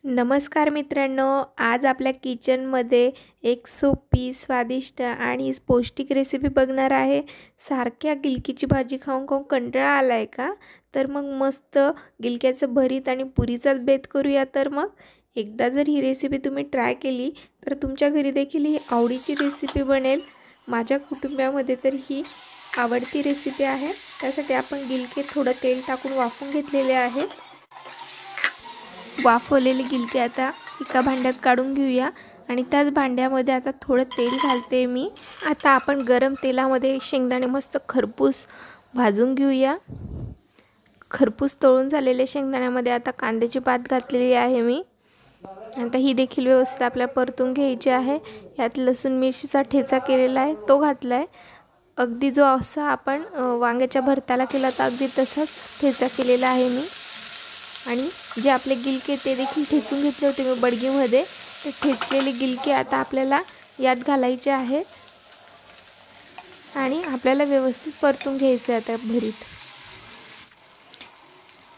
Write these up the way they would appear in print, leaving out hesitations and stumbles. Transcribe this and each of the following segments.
नमस्कार मित्रांनो, आज आपल्या किचनमध्ये एक सोपी, स्वादिष्ट आणि पौष्टिक रेसिपी बघणार आहे। सारख्या गिलकीची भाजी खाऊन खाऊन कंटाळा आलाय का? तर मग मस्त गिलक्याचं भरीत आणि पुरीचाच बेत करूया। तर मग एकदा जर ही रेसिपी तुम्ही ट्राय केली तर तुमच्या घरी देखील ही आवडीची रेसिपी बनेल। माझ्या कुटुंबामध्ये तर ही आवडती रेसिपी आहे। त्यासाठी आपण गिलके थोडं तेल टाकून वाफवून घेतलेले आहे। वाफवलेले गिलके आता एका भांड्यात काढून घेऊया आणि त्याच भांड्यामध्ये आता थोडं तेल घालते मी। आता आपण गरम तेलामध्ये शेंगदाणे मस्त खरपूस भाजून घेऊया। खरपूस तळून झालेले शेंगदाण्यामध्ये आता कांद्याची पात घातलेली आहे मी। आता ही देखील व्यवस्थित आपल्याला परतून घ्यायची आहे। यात लसूण मिरचीचा ठेचा केलेला आहे तो घातलाय। अगदी जो असा आपण वांग्याच्या भरताला केला तर अगदी तसाच ठेचा केलेला आहे मी। आणि जे आपले गिलके ते देखील ठेचून घेतले होते मी बडगीमध्ये। ते ठेचलेले गिलके आता आपल्याला यात घालायचे आहे आणि आपल्याला व्यवस्थित परतून घ्यायचे आहे। आता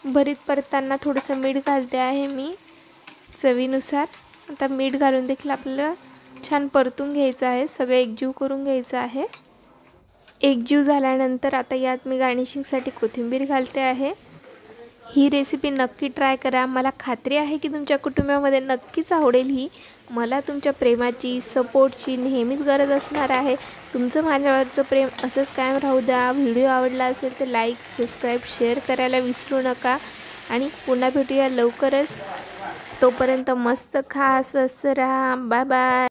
भरीत परतताना थोडंसं मीठ घालते आहे मी चवीनुसार। आता मीठ घालून देखील आपल्याला छान परतून घ्यायचं आहे, सगळे एकजीव करून घ्यायचं आहे। एकजीव झाल्यानंतर आता यात मी गार्निशिंगसाठी कोथिंबीर घालते आहे। ही रेसिपी नक्की ट्राय करा, मला खात्री आहे की तुमच्या कुटुंबामध्ये नक्कीच आवडेल। ही मला तुमच्या प्रेमाची, सपोर्टची नेहमीच गरज असणार आहे। तुमचं माझ्यावरचं प्रेम असंच कायम राहू द्या। व्हिडिओ आवडला असेल तर लाईक, सबस्क्राईब, शेअर करायला विसरू नका आणि पुन्हा भेटूया लवकरच। तोपर्यंत मस्त खा, स्वस्त राहा, बाय बाय।